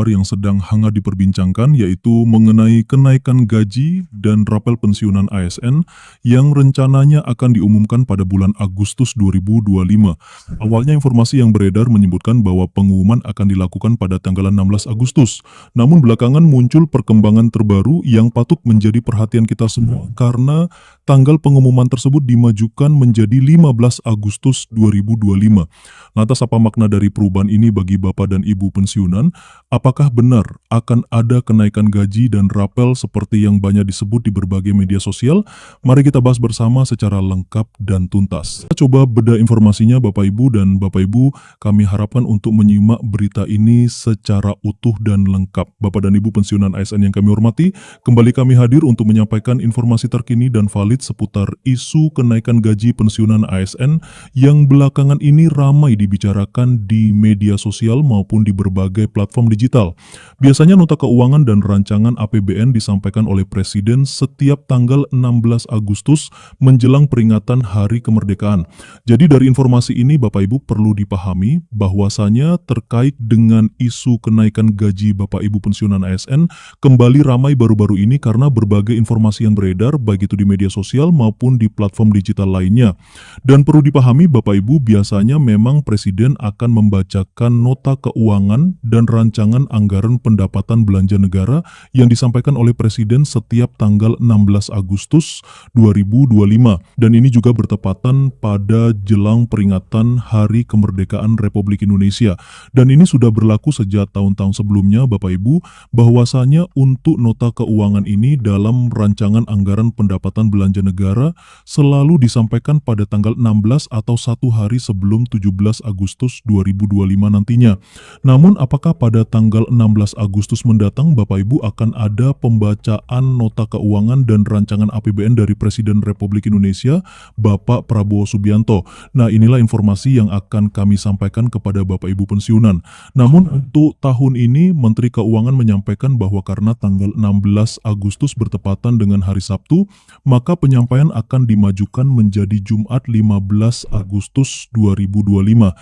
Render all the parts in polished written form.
yang sedang hangat diperbincangkan, yaitu mengenai kenaikan gaji dan rapel pensiunan ASN yang rencananya akan diumumkan pada bulan Agustus 2025. Awalnya informasi yang beredar menyebutkan bahwa pengumuman akan dilakukan pada tanggal 16 Agustus. Namun belakangan muncul perkembangan terbaru yang patut menjadi perhatian kita semua karena tanggal pengumuman tersebut dimajukan menjadi 15 Agustus 2025. Lantas apa makna dari perubahan ini bagi Bapak dan Ibu pensiunan? Apakah benar akan ada kenaikan gaji dan rapel seperti yang banyak disebut di berbagai media sosial? Mari kita bahas bersama secara lengkap dan tuntas. Kita coba bedah informasinya Bapak Ibu, dan Bapak Ibu kami harapkan untuk menyimak berita ini secara utuh dan lengkap. Bapak dan Ibu pensiunan ASN yang kami hormati, kembali kami hadir untuk menyampaikan informasi terkini dan valid seputar isu kenaikan gaji pensiunan ASN yang belakangan ini ramai dibicarakan di media sosial maupun di berbagai platform digital. Biasanya nota keuangan dan rancangan APBN disampaikan oleh Presiden setiap tanggal 16 Agustus menjelang peringatan Hari Kemerdekaan. Jadi dari informasi ini Bapak Ibu perlu dipahami bahwasanya terkait dengan isu kenaikan gaji Bapak Ibu pensiunan ASN kembali ramai baru-baru ini karena berbagai informasi yang beredar baik itu di media sosial maupun di platform digital lainnya. Dan perlu dipahami Bapak Ibu, biasanya memang Presiden akan membacakan nota keuangan dan rancangan anggaran pendapatan belanja negara yang disampaikan oleh Presiden setiap tanggal 16 Agustus 2025. Dan ini juga bertepatan pada jelang peringatan Hari Kemerdekaan Republik Indonesia. Dan ini sudah berlaku sejak tahun-tahun sebelumnya Bapak Ibu, bahwasanya untuk nota keuangan ini dalam rancangan anggaran pendapatan belanja negara selalu disampaikan pada tanggal 16 atau satu hari sebelum 17 Agustus 2025 nantinya. Namun apakah pada tanggal 16 Agustus mendatang Bapak Ibu akan ada pembacaan nota keuangan dan rancangan APBN dari Presiden Republik Indonesia Bapak Prabowo Subianto? Nah, inilah informasi yang akan kami sampaikan kepada Bapak Ibu pensiunan. Namun untuk tahun ini Menteri Keuangan menyampaikan bahwa karena tanggal 16 Agustus bertepatan dengan hari Sabtu, maka penyampaian akan dimajukan menjadi Jumat 15 Agustus 2025.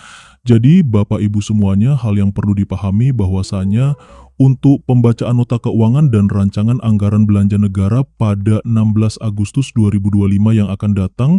Jadi Bapak Ibu semuanya, hal yang perlu dipahami bahwasanya untuk pembacaan nota keuangan dan rancangan anggaran belanja negara pada 16 Agustus 2025 yang akan datang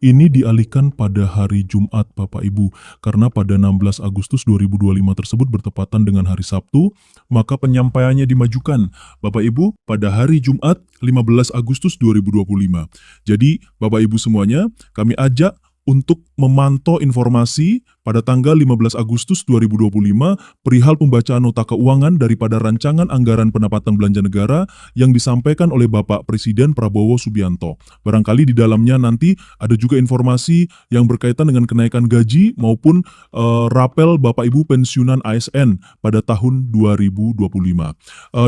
ini dialihkan pada hari Jumat Bapak Ibu. Karena pada 16 Agustus 2025 tersebut bertepatan dengan hari Sabtu, maka penyampaiannya dimajukan Bapak Ibu pada hari Jumat 15 Agustus 2025. Jadi Bapak Ibu semuanya, kami ajak untuk memantau informasi pada tanggal 15 Agustus 2025 perihal pembacaan nota keuangan daripada rancangan anggaran pendapatan belanja negara yang disampaikan oleh Bapak Presiden Prabowo Subianto. Barangkali di dalamnya nanti ada juga informasi yang berkaitan dengan kenaikan gaji maupun rapel Bapak Ibu pensiunan ASN pada tahun 2025.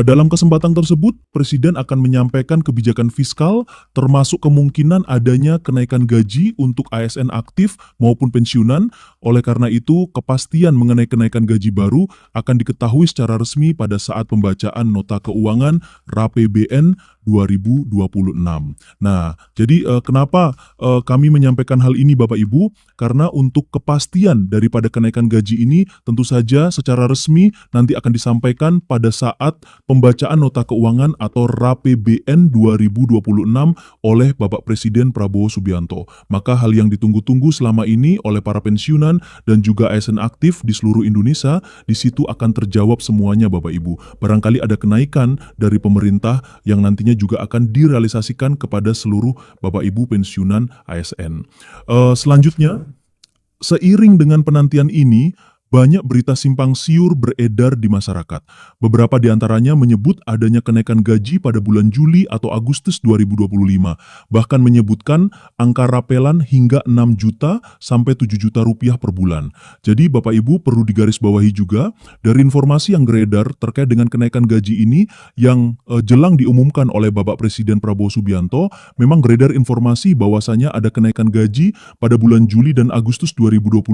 Dalam kesempatan tersebut, Presiden akan menyampaikan kebijakan fiskal termasuk kemungkinan adanya kenaikan gaji untuk ASN aktif maupun pensiunan. Oleh karena itu, kepastian mengenai kenaikan gaji baru akan diketahui secara resmi pada saat pembacaan nota keuangan RAPBN 2026. Nah, jadi kenapa kami menyampaikan hal ini Bapak Ibu? Karena untuk kepastian daripada kenaikan gaji ini tentu saja secara resmi nanti akan disampaikan pada saat pembacaan nota keuangan atau RAPBN 2026 oleh Bapak Presiden Prabowo Subianto. Maka hal yang ditunggu-tunggu selama ini oleh para pensiunan dan juga ASN aktif di seluruh Indonesia, di situ akan terjawab semuanya Bapak Ibu. Barangkali ada kenaikan dari pemerintah yang nantinya juga akan direalisasikan kepada seluruh Bapak Ibu pensiunan ASN. Selanjutnya, seiring dengan penantian ini, banyak berita simpang siur beredar di masyarakat. Beberapa di antaranya menyebut adanya kenaikan gaji pada bulan Juli atau Agustus 2025. Bahkan menyebutkan angka rapelan hingga 6 juta sampai 7 juta rupiah per bulan. Jadi Bapak Ibu perlu digarisbawahi juga dari informasi yang beredar terkait dengan kenaikan gaji ini yang jelang diumumkan oleh Bapak Presiden Prabowo Subianto, memang beredar informasi bahwasanya ada kenaikan gaji pada bulan Juli dan Agustus 2025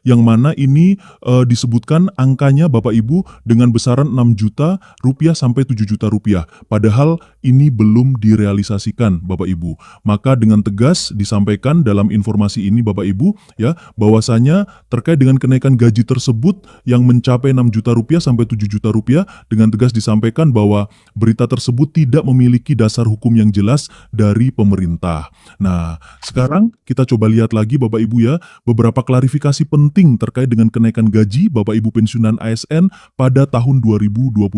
yang mana ini disebutkan angkanya Bapak Ibu dengan besaran 6 juta rupiah sampai 7 juta rupiah. Padahal ini belum direalisasikan Bapak Ibu. Maka dengan tegas disampaikan dalam informasi ini Bapak Ibu ya, bahwasanya terkait dengan kenaikan gaji tersebut yang mencapai 6 juta rupiah sampai 7 juta rupiah, dengan tegas disampaikan bahwa berita tersebut tidak memiliki dasar hukum yang jelas dari pemerintah. Nah, sekarang kita coba lihat lagi Bapak Ibu ya, beberapa klarifikasi penting terkait dengan kenaikan gaji Bapak Ibu pensiunan ASN pada tahun 2025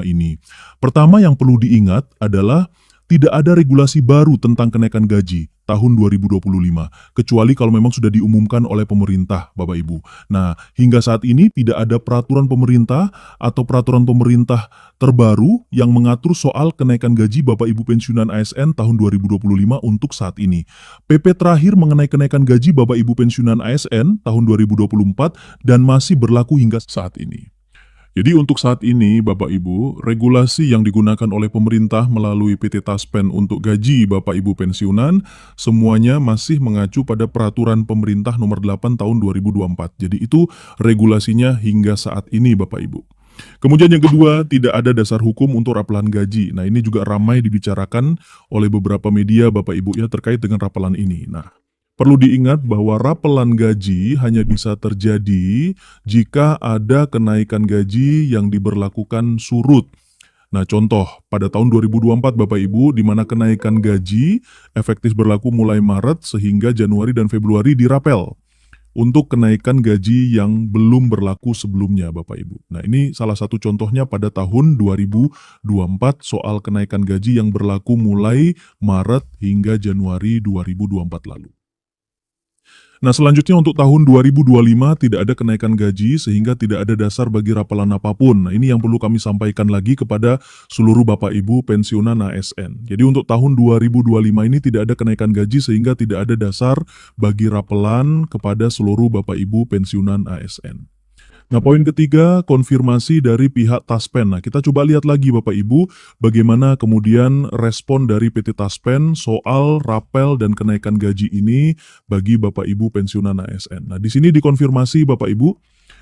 ini. Pertama yang perlu diingat adalah tidak ada regulasi baru tentang kenaikan gaji tahun 2025, kecuali kalau memang sudah diumumkan oleh pemerintah, Bapak Ibu. Nah, hingga saat ini tidak ada peraturan pemerintah atau peraturan pemerintah terbaru yang mengatur soal kenaikan gaji Bapak Ibu pensiunan ASN tahun 2025 untuk saat ini. PP terakhir mengenai kenaikan gaji Bapak Ibu pensiunan ASN tahun 2024 dan masih berlaku hingga saat ini. Jadi untuk saat ini Bapak Ibu, regulasi yang digunakan oleh pemerintah melalui PT Taspen untuk gaji Bapak Ibu pensiunan semuanya masih mengacu pada peraturan pemerintah nomor 8 tahun 2024. Jadi itu regulasinya hingga saat ini Bapak Ibu. Kemudian yang kedua, tidak ada dasar hukum untuk rapelan gaji. Nah, ini juga ramai dibicarakan oleh beberapa media Bapak Ibu ya terkait dengan rapelan ini. Nah, perlu diingat bahwa rapelan gaji hanya bisa terjadi jika ada kenaikan gaji yang diberlakukan surut. Nah, contoh pada tahun 2024 Bapak Ibu, di mana kenaikan gaji efektif berlaku mulai Maret sehingga Januari dan Februari dirapel untuk kenaikan gaji yang belum berlaku sebelumnya Bapak Ibu. Nah, ini salah satu contohnya pada tahun 2024 soal kenaikan gaji yang berlaku mulai Maret hingga Januari 2024 lalu. Nah, selanjutnya untuk tahun 2025 tidak ada kenaikan gaji sehingga tidak ada dasar bagi rapelan apapun. Nah, ini yang perlu kami sampaikan lagi kepada seluruh Bapak Ibu pensiunan ASN. Jadi untuk tahun 2025 ini tidak ada kenaikan gaji sehingga tidak ada dasar bagi rapelan kepada seluruh Bapak Ibu pensiunan ASN. Nah, poin ketiga, konfirmasi dari pihak Taspen. Nah, kita coba lihat lagi Bapak Ibu, bagaimana kemudian respon dari PT Taspen soal rapel dan kenaikan gaji ini bagi Bapak Ibu pensiunan ASN. Nah, di sini dikonfirmasi Bapak Ibu,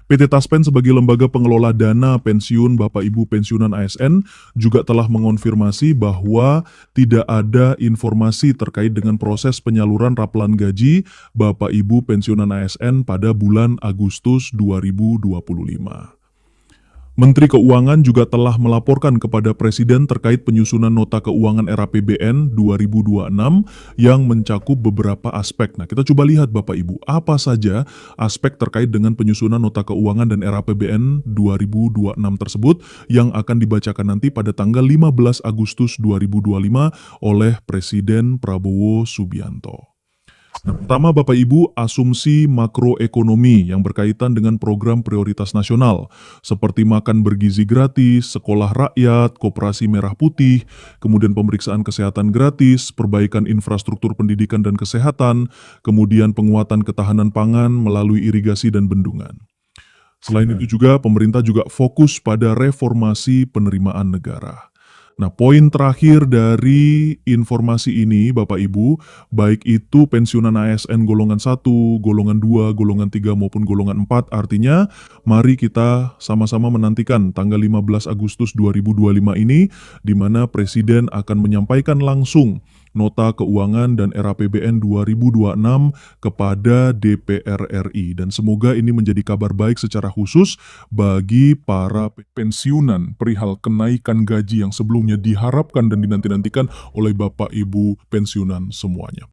PT Taspen sebagai lembaga pengelola dana pensiun Bapak Ibu pensiunan ASN juga telah mengonfirmasi bahwa tidak ada informasi terkait dengan proses penyaluran rapelan gaji Bapak Ibu pensiunan ASN pada bulan Agustus 2025. Menteri Keuangan juga telah melaporkan kepada Presiden terkait penyusunan nota keuangan RAPBN 2026 yang mencakup beberapa aspek. Nah, kita coba lihat Bapak Ibu, apa saja aspek terkait dengan penyusunan nota keuangan dan RAPBN 2026 tersebut yang akan dibacakan nanti pada tanggal 15 Agustus 2025 oleh Presiden Prabowo Subianto. Nah, pertama Bapak Ibu, asumsi makroekonomi yang berkaitan dengan program prioritas nasional seperti makan bergizi gratis, sekolah rakyat, koperasi merah putih, kemudian pemeriksaan kesehatan gratis, perbaikan infrastruktur pendidikan dan kesehatan, kemudian penguatan ketahanan pangan melalui irigasi dan bendungan. Selain itu juga pemerintah juga fokus pada reformasi penerimaan negara. Nah, poin terakhir dari informasi ini Bapak Ibu, baik itu pensiunan ASN golongan 1, golongan 2, golongan 3 maupun golongan 4, artinya mari kita sama-sama menantikan tanggal 15 Agustus 2025 ini di mana Presiden akan menyampaikan langsung nota keuangan dan RAPBN 2026 kepada DPR RI, dan semoga ini menjadi kabar baik secara khusus bagi para pensiunan perihal kenaikan gaji yang sebelumnya diharapkan dan dinanti-nantikan oleh Bapak Ibu pensiunan semuanya.